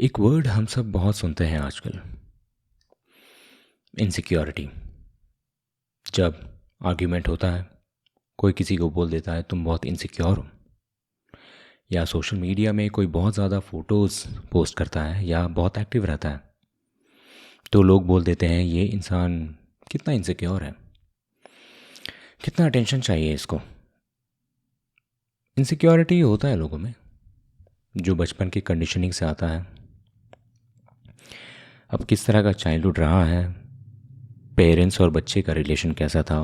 एक वर्ड हम सब बहुत सुनते हैं आजकल, इनसिक्योरिटी। जब आर्ग्यूमेंट होता है, कोई किसी को बोल देता है तुम बहुत इनसिक्योर हो, या सोशल मीडिया में कोई बहुत ज़्यादा फ़ोटोज़ पोस्ट करता है या बहुत एक्टिव रहता है, तो लोग बोल देते हैं ये इंसान कितना इनसिक्योर है, कितना अटेंशन चाहिए इसको। इनसिक्योरिटी होता है लोगों में, जो बचपन की कंडीशनिंग से आता है। अब किस तरह का चाइल्डहुड रहा है, पेरेंट्स और बच्चे का रिलेशन कैसा था,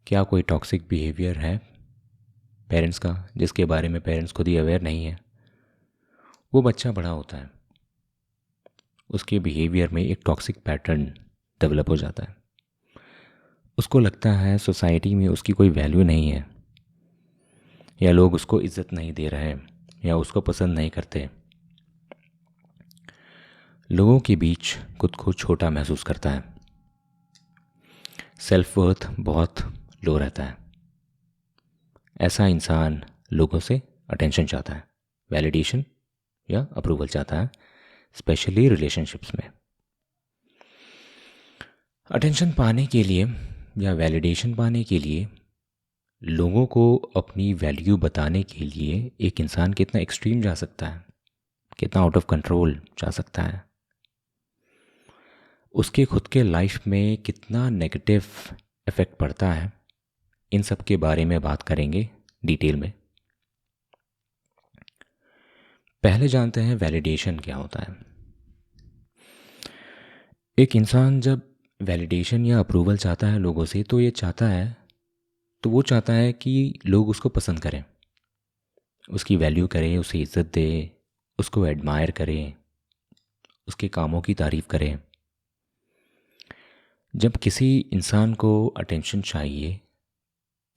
क्या कोई टॉक्सिक बिहेवियर है पेरेंट्स का जिसके बारे में पेरेंट्स खुद ही अवेयर नहीं है। वो बच्चा बड़ा होता है, उसके बिहेवियर में एक टॉक्सिक पैटर्न डेवलप हो जाता है। उसको लगता है सोसाइटी में उसकी कोई वैल्यू नहीं है, या लोग उसको इज्जत नहीं दे रहे या उसको पसंद नहीं करते। लोगों के बीच खुद को छोटा महसूस करता है, सेल्फ वर्थ बहुत लो रहता है। ऐसा इंसान लोगों से अटेंशन चाहता है, वैलिडेशन या अप्रूवल चाहता है, स्पेशली रिलेशनशिप्स में। अटेंशन पाने के लिए या वैलिडेशन पाने के लिए लोगों को अपनी वैल्यू बताने के लिए एक इंसान कितना एक्सट्रीम जा सकता है, कितना आउट ऑफ कंट्रोल जा सकता है, उसके खुद के लाइफ में कितना नेगेटिव इफ़ेक्ट पड़ता है, इन सब के बारे में बात करेंगे डिटेल में। पहले जानते हैं वैलिडेशन क्या होता है। एक इंसान जब वैलिडेशन या अप्रूवल चाहता है लोगों से, तो वो चाहता है कि लोग उसको पसंद करें, उसकी वैल्यू करें, उसे इज्जत दे, उसको एडमायर करें, उसके कामों की तारीफ़ करें। जब किसी इंसान को अटेंशन चाहिए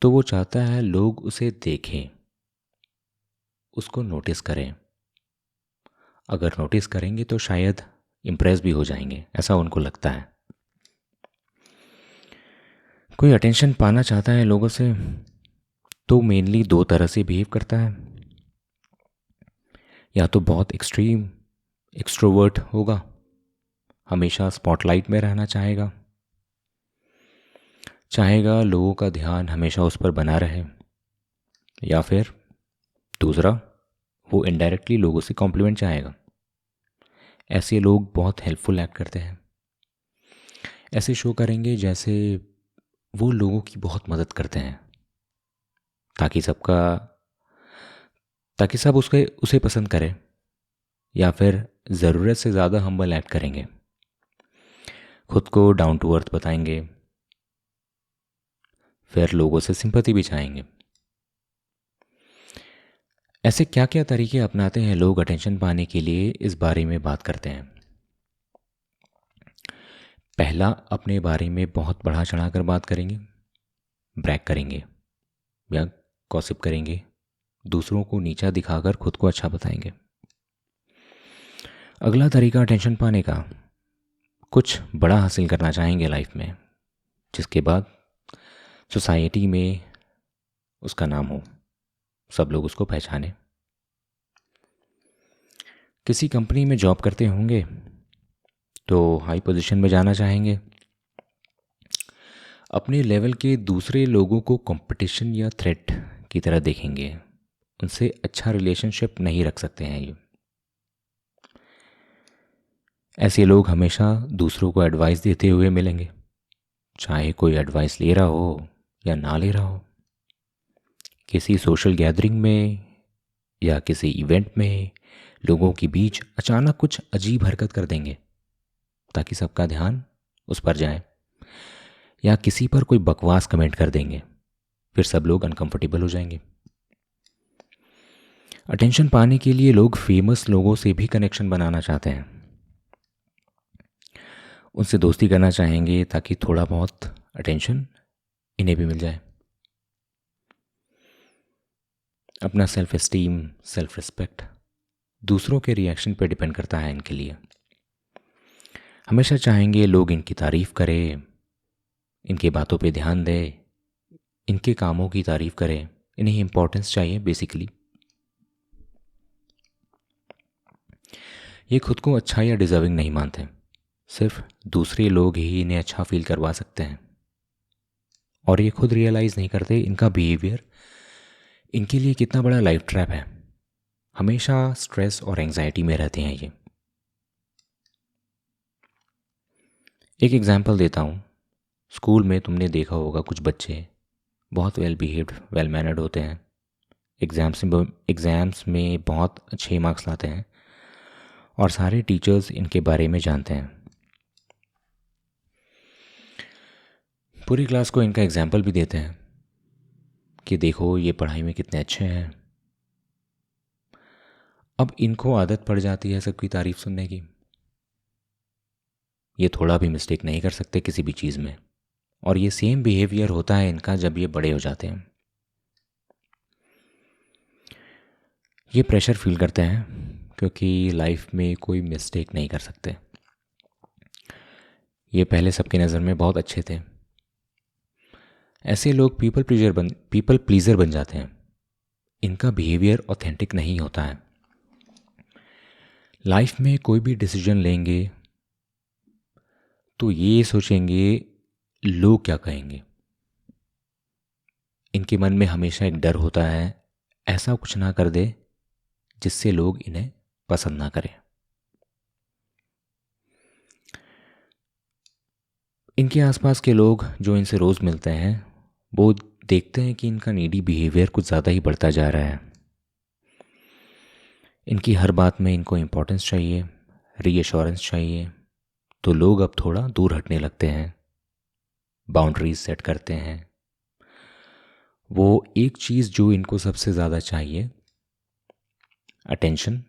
तो वो चाहता है लोग उसे देखें, उसको नोटिस करें। अगर नोटिस करेंगे तो शायद इम्प्रेस भी हो जाएंगे, ऐसा उनको लगता है। कोई अटेंशन पाना चाहता है लोगों से तो मेनली दो तरह से बिहेव करता है। या तो बहुत एक्सट्रीम एक्सट्रोवर्ट होगा, हमेशा स्पॉटलाइट में रहना चाहेगा, चाहेगा लोगों का ध्यान हमेशा उस पर बना रहे। या फिर दूसरा, वो इनडायरेक्टली लोगों से कॉम्प्लीमेंट चाहेगा। ऐसे लोग बहुत हेल्पफुल एक्ट करते हैं, ऐसे शो करेंगे जैसे वो लोगों की बहुत मदद करते हैं, ताकि सबका ताकि सब उसे पसंद करें। या फिर ज़रूरत से ज़्यादा हम्बल एक्ट करेंगे, खुद को डाउन टू अर्थ बताएंगे, फिर लोगों से सिंपैथी भी चाहेंगे। ऐसे क्या क्या तरीके अपनाते हैं लोग अटेंशन पाने के लिए, इस बारे में बात करते हैं। पहला, अपने बारे में बहुत बढ़ा चढ़ा कर बात करेंगे, ब्रैग करेंगे या गॉसिप करेंगे, दूसरों को नीचा दिखाकर खुद को अच्छा बताएंगे। अगला तरीका अटेंशन पाने का, कुछ बड़ा हासिल करना चाहेंगे लाइफ में, जिसके बाद सोसाइटी में उसका नाम हो, सब लोग उसको पहचाने। किसी कंपनी में जॉब करते होंगे तो हाई पोजीशन में जाना चाहेंगे। अपने लेवल के दूसरे लोगों को कंपटीशन या थ्रेट की तरह देखेंगे, उनसे अच्छा रिलेशनशिप नहीं रख सकते हैं ये। ऐसे लोग हमेशा दूसरों को एडवाइस देते हुए मिलेंगे, चाहे कोई एडवाइस ले रहा हो या ना ले रहा हो। किसी सोशल गैदरिंग में या किसी इवेंट में लोगों के बीच अचानक कुछ अजीब हरकत कर देंगे ताकि सबका ध्यान उस पर जाए, या किसी पर कोई बकवास कमेंट कर देंगे, फिर सब लोग अनकंफर्टेबल हो जाएंगे। अटेंशन पाने के लिए लोग फेमस लोगों से भी कनेक्शन बनाना चाहते हैं, उनसे दोस्ती करना चाहेंगे ताकि थोड़ा बहुत अटेंशन इन्हें भी मिल जाए। अपना सेल्फ एस्टीम, सेल्फ रिस्पेक्ट दूसरों के रिएक्शन पर डिपेंड करता है इनके लिए। हमेशा चाहेंगे लोग इनकी तारीफ़ करें, इनकी बातों पे ध्यान दें, इनके कामों की तारीफ़ करें, इन्हें इम्पोर्टेंस चाहिए बेसिकली। ये खुद को अच्छा या डिज़र्विंग नहीं मानते, सिर्फ दूसरे लोग ही इन्हें अच्छा फील करवा सकते हैं। और ये खुद रियलाइज़ नहीं करते इनका बिहेवियर इनके लिए कितना बड़ा लाइफ ट्रैप है। हमेशा स्ट्रेस और एंजाइटी में रहते हैं ये। एक एग्जांपल देता हूँ। स्कूल में तुमने देखा होगा कुछ बच्चे बहुत वेल बिहेव्ड, वेल मैनर्ड होते हैं, एग्ज़ाम्स में बहुत अच्छे मार्क्स लाते हैं और सारे टीचर्स इनके बारे में जानते हैं। पूरी क्लास को इनका एग्जाम्पल भी देते हैं कि देखो ये पढ़ाई में कितने अच्छे हैं। अब इनको आदत पड़ जाती है सबकी तारीफ़ सुनने की। ये थोड़ा भी मिस्टेक नहीं कर सकते किसी भी चीज़ में, और ये सेम बिहेवियर होता है इनका जब ये बड़े हो जाते हैं। ये प्रेशर फील करते हैं क्योंकि लाइफ में कोई मिस्टेक नहीं कर सकते। ये पहले सबकी नज़र में बहुत अच्छे थे। ऐसे लोग पीपल प्लीज़र बन जाते हैं। इनका बिहेवियर ऑथेंटिक नहीं होता है। लाइफ में कोई भी डिसीजन लेंगे तो ये सोचेंगे लोग क्या कहेंगे। इनके मन में हमेशा एक डर होता है ऐसा कुछ ना कर दे जिससे लोग इन्हें पसंद ना करें। इनके आसपास के लोग जो इनसे रोज़ मिलते हैं वो देखते हैं कि इनका नीडी बिहेवियर कुछ ज़्यादा ही बढ़ता जा रहा है। इनकी हर बात में इनको इम्पोर्टेंस चाहिए, रीअश्योरेंस चाहिए, तो लोग अब थोड़ा दूर हटने लगते हैं, बाउंड्रीज सेट करते हैं। वो एक चीज़ जो इनको सबसे ज़्यादा चाहिए, अटेंशन,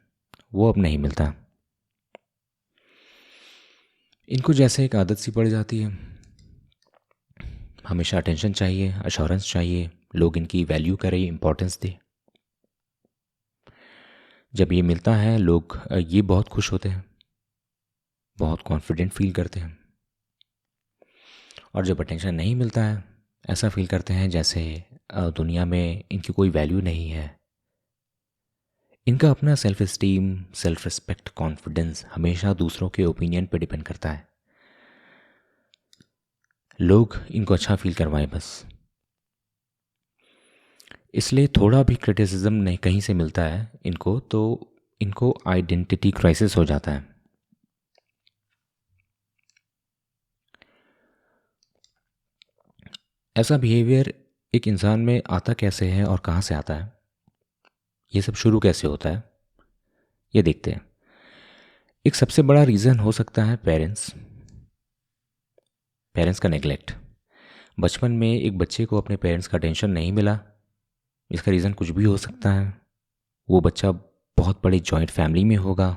वो अब नहीं मिलता। इनको जैसे एक आदत सी पड़ जाती है, हमेशा अटेंशन चाहिए, अश्योरेंस चाहिए, लोग इनकी वैल्यू करें, इम्पोर्टेंस दे। जब ये मिलता है लोग ये बहुत खुश होते हैं, बहुत कॉन्फिडेंट फील करते हैं। और जब अटेंशन नहीं मिलता है ऐसा फील करते हैं जैसे दुनिया में इनकी कोई वैल्यू नहीं है। इनका अपना self esteem, self respect, confidence हमेशा दूसरों के ओपिनियन पे डिपेंड करता है। लोग इनको अच्छा फील करवाएं बस। इसलिए थोड़ा भी क्रिटिसिज्म नहीं कहीं से मिलता है इनको तो इनको आइडेंटिटी क्राइसिस हो जाता है। ऐसा बिहेवियर एक इंसान में आता कैसे है और कहाँ से आता है, ये सब शुरू कैसे होता है, ये देखते हैं। एक सबसे बड़ा रीज़न हो सकता है पेरेंट्स का नेग्लेक्ट। बचपन में एक बच्चे को अपने पेरेंट्स का अटेंशन नहीं मिला, इसका रीज़न कुछ भी हो सकता है। वो बच्चा बहुत बड़ी जॉइंट फैमिली में होगा,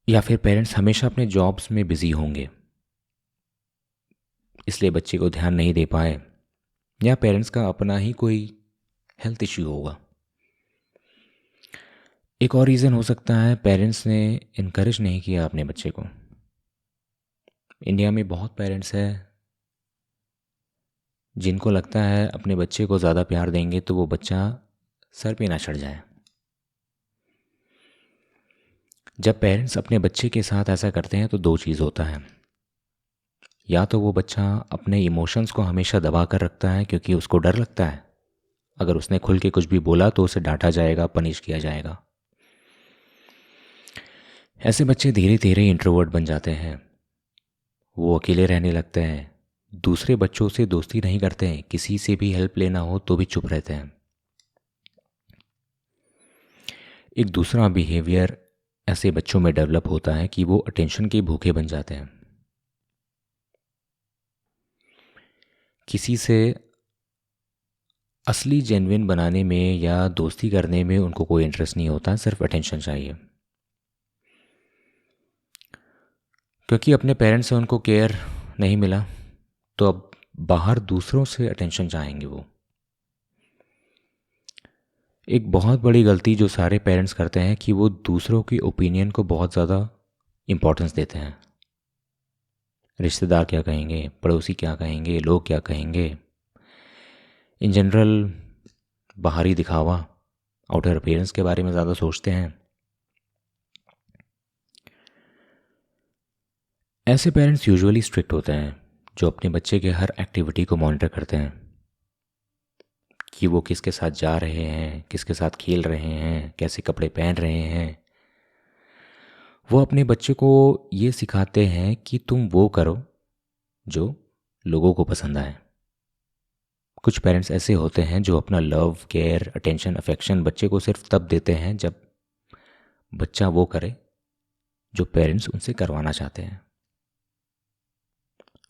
या फिर पेरेंट्स हमेशा अपने जॉब्स में बिजी होंगे इसलिए बच्चे को ध्यान नहीं दे पाए, या पेरेंट्स का अपना ही कोई हेल्थ इश्यू होगा। एक और रीज़न हो सकता है पेरेंट्स ने इनकरेज नहीं किया अपने बच्चे को। इंडिया में बहुत पेरेंट्स हैं जिनको लगता है अपने बच्चे को ज़्यादा प्यार देंगे तो वो बच्चा सर पे ना चढ़ जाए। जब पेरेंट्स अपने बच्चे के साथ ऐसा करते हैं तो दो चीज़ होता है, या तो वो बच्चा अपने इमोशंस को हमेशा दबा कर रखता है क्योंकि उसको डर लगता है अगर उसने खुल के कुछ भी बोला तो उसे डांटा जाएगा, पनिश किया जाएगा। ऐसे बच्चे धीरे धीरे इंट्रोवर्ट बन जाते हैं, वो अकेले रहने लगते हैं, दूसरे बच्चों से दोस्ती नहीं करते हैं, किसी से भी हेल्प लेना हो तो भी चुप रहते हैं। एक दूसरा बिहेवियर ऐसे बच्चों में डेवलप होता है कि वो अटेंशन के भूखे बन जाते हैं। किसी से असली जेन्युइन बनाने में या दोस्ती करने में उनको कोई इंटरेस्ट नहीं होता, सिर्फ अटेंशन चाहिए। क्योंकि अपने पेरेंट्स से उनको केयर नहीं मिला तो अब बाहर दूसरों से अटेंशन चाहेंगे वो। एक बहुत बड़ी गलती जो सारे पेरेंट्स करते हैं कि वो दूसरों की ओपिनियन को बहुत ज़्यादा इम्पोर्टेंस देते हैं। रिश्तेदार क्या कहेंगे, पड़ोसी क्या कहेंगे, लोग क्या कहेंगे, इन जनरल बाहरी दिखावा आउटर अपीयरेंस के बारे में ज़्यादा सोचते हैं। ऐसे पेरेंट्स यूजुअली स्ट्रिक्ट होते हैं, जो अपने बच्चे के हर एक्टिविटी को मॉनिटर करते हैं कि वो किसके साथ जा रहे हैं, किसके साथ खेल रहे हैं, कैसे कपड़े पहन रहे हैं। वो अपने बच्चे को ये सिखाते हैं कि तुम वो करो जो लोगों को पसंद आए। कुछ पेरेंट्स ऐसे होते हैं जो अपना लव, केयर, अटेंशन, अफेक्शन बच्चे को सिर्फ तब देते हैं जब बच्चा वो करे जो पेरेंट्स उनसे करवाना चाहते हैं।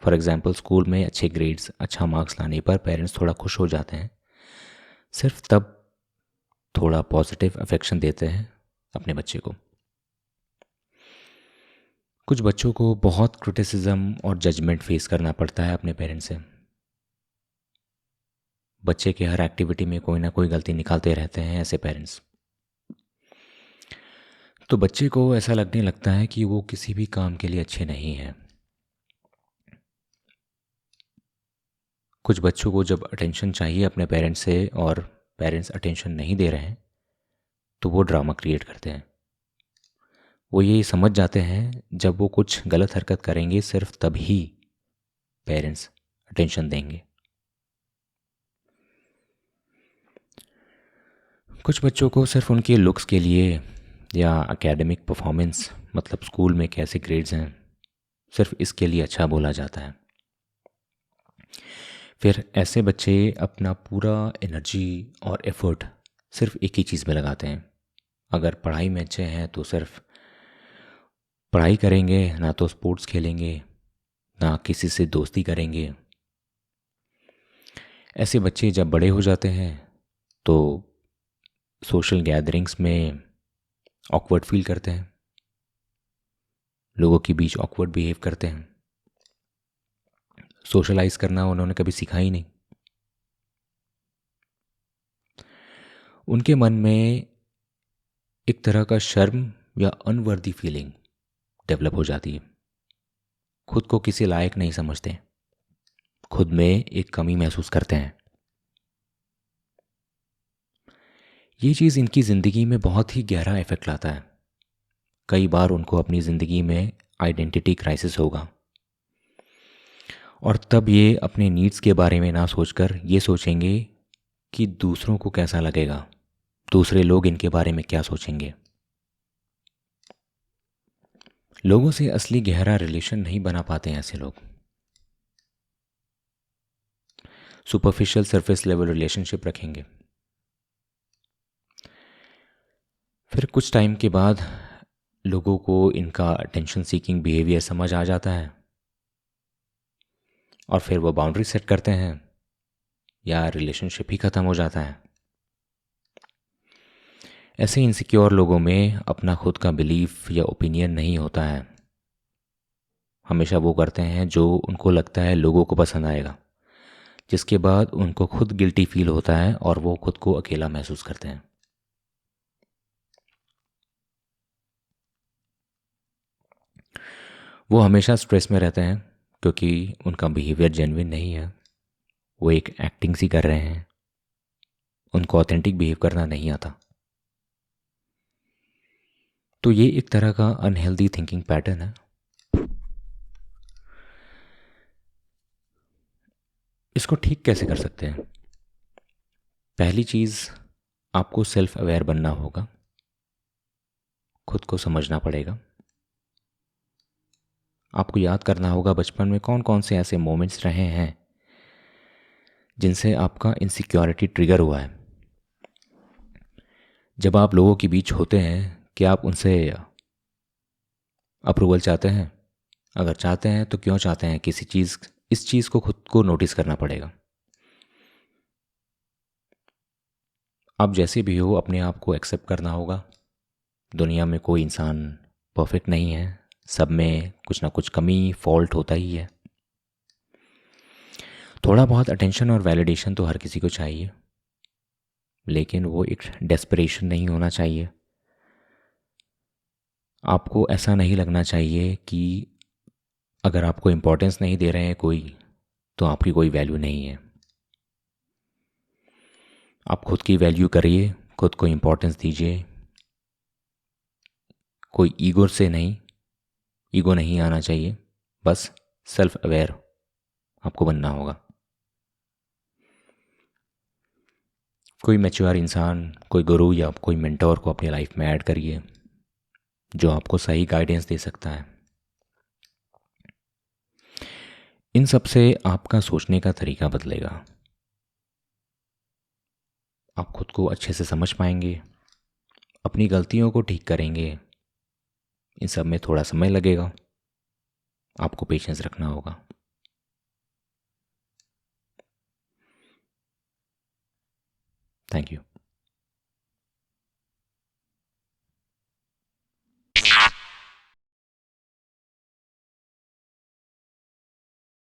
फॉर एग्ज़ाम्पल, स्कूल में अच्छे ग्रेड्स, अच्छा मार्क्स लाने पर पेरेंट्स थोड़ा खुश हो जाते हैं, सिर्फ तब थोड़ा पॉजिटिव अफेक्शन देते हैं अपने बच्चे को। कुछ बच्चों को बहुत क्रिटिसिज्म और जजमेंट फेस करना पड़ता है अपने पेरेंट्स से। बच्चे के हर एक्टिविटी में कोई ना कोई गलती निकालते रहते हैं ऐसे पेरेंट्स। तो बच्चे को ऐसा लगने लगता है कि वो किसी भी काम के लिए अच्छे नहीं हैं। कुछ बच्चों को जब अटेंशन चाहिए अपने पेरेंट्स से और पेरेंट्स अटेंशन नहीं दे रहे हैं, तो वो ड्रामा क्रिएट करते हैं। वो ये समझ जाते हैं जब वो कुछ गलत हरकत करेंगे सिर्फ तभी पेरेंट्स अटेंशन देंगे। कुछ बच्चों को सिर्फ उनके लुक्स के लिए या एकेडमिक परफॉर्मेंस, मतलब स्कूल में कैसे ग्रेड्स हैं, सिर्फ इसके लिए अच्छा बोला जाता है। फिर ऐसे बच्चे अपना पूरा एनर्जी और एफर्ट सिर्फ एक ही चीज़ में लगाते हैं। अगर पढ़ाई में अच्छे हैं तो सिर्फ पढ़ाई करेंगे, ना तो स्पोर्ट्स खेलेंगे, ना किसी से दोस्ती करेंगे। ऐसे बच्चे जब बड़े हो जाते हैं तो सोशल गैदरिंग्स में ऑकवर्ड फील करते हैं, लोगों के बीच ऑकवर्ड बिहेव करते हैं। सोशलाइज करना उन्होंने कभी सीखा ही नहीं। उनके मन में एक तरह का शर्म या अनवर्दी फीलिंग डेवलप हो जाती है। खुद को किसी लायक नहीं समझते, खुद में एक कमी महसूस करते हैं। ये चीज़ इनकी ज़िंदगी में बहुत ही गहरा इफ़ेक्ट लाता है। कई बार उनको अपनी ज़िंदगी में आइडेंटिटी क्राइसिस होगा, और तब ये अपने नीड्स के बारे में ना सोचकर ये सोचेंगे कि दूसरों को कैसा लगेगा, दूसरे लोग इनके बारे में क्या सोचेंगे। लोगों से असली गहरा रिलेशन नहीं बना पाते हैं ऐसे लोग। सुपरफिशियल, सरफेस लेवल रिलेशनशिप रखेंगे। फिर कुछ टाइम के बाद लोगों को इनका अटेंशन सीकिंग बिहेवियर समझ आ जाता है, और फिर वो बाउंड्री सेट करते हैं या रिलेशनशिप ही ख़त्म हो जाता है। ऐसे इनसिक्योर लोगों में अपना खुद का बिलीफ या ओपिनियन नहीं होता है। हमेशा वो करते हैं जो उनको लगता है लोगों को पसंद आएगा, जिसके बाद उनको खुद गिल्टी फील होता है और वो खुद को अकेला महसूस करते हैं। वो हमेशा स्ट्रेस में रहते हैं क्योंकि उनका बिहेवियर जेन्युइन नहीं है, वो एक एक्टिंग सी कर रहे हैं, उनको ऑथेंटिक बिहेव करना नहीं आता। तो ये एक तरह का अनहेल्दी थिंकिंग पैटर्न है। इसको ठीक कैसे कर सकते हैं? पहली चीज़, आपको सेल्फ अवेयर बनना होगा, खुद को समझना पड़ेगा। आपको याद करना होगा बचपन में कौन कौन से ऐसे मोमेंट्स रहे हैं जिनसे आपका इनसिक्योरिटी ट्रिगर हुआ है। जब आप लोगों के बीच होते हैं, क्या आप उनसे अप्रूवल चाहते हैं? अगर चाहते हैं तो क्यों चाहते हैं? इस चीज़ को खुद को नोटिस करना पड़ेगा। आप जैसे भी हो, अपने आप को एक्सेप्ट करना होगा। दुनिया में कोई इंसान परफेक्ट नहीं है, सब में कुछ ना कुछ कमी, फॉल्ट होता ही है। थोड़ा बहुत अटेंशन और वैलिडेशन तो हर किसी को चाहिए, लेकिन वो एक डेस्परेशन नहीं होना चाहिए। आपको ऐसा नहीं लगना चाहिए कि अगर आपको इम्पोर्टेंस नहीं दे रहे हैं कोई, तो आपकी कोई वैल्यू नहीं है। आप खुद की वैल्यू करिए, खुद को इम्पोर्टेंस दीजिए। कोई ईगो नहीं आना चाहिए, बस सेल्फ अवेयर आपको बनना होगा। कोई मैच्योर इंसान, कोई गुरु या कोई मेंटोर को अपनी लाइफ में ऐड करिए जो आपको सही गाइडेंस दे सकता है। इन सब से आपका सोचने का तरीका बदलेगा, आप खुद को अच्छे से समझ पाएंगे, अपनी गलतियों को ठीक करेंगे। इन सब में थोड़ा समय लगेगा, आपको पेशेंस रखना होगा। Thank you.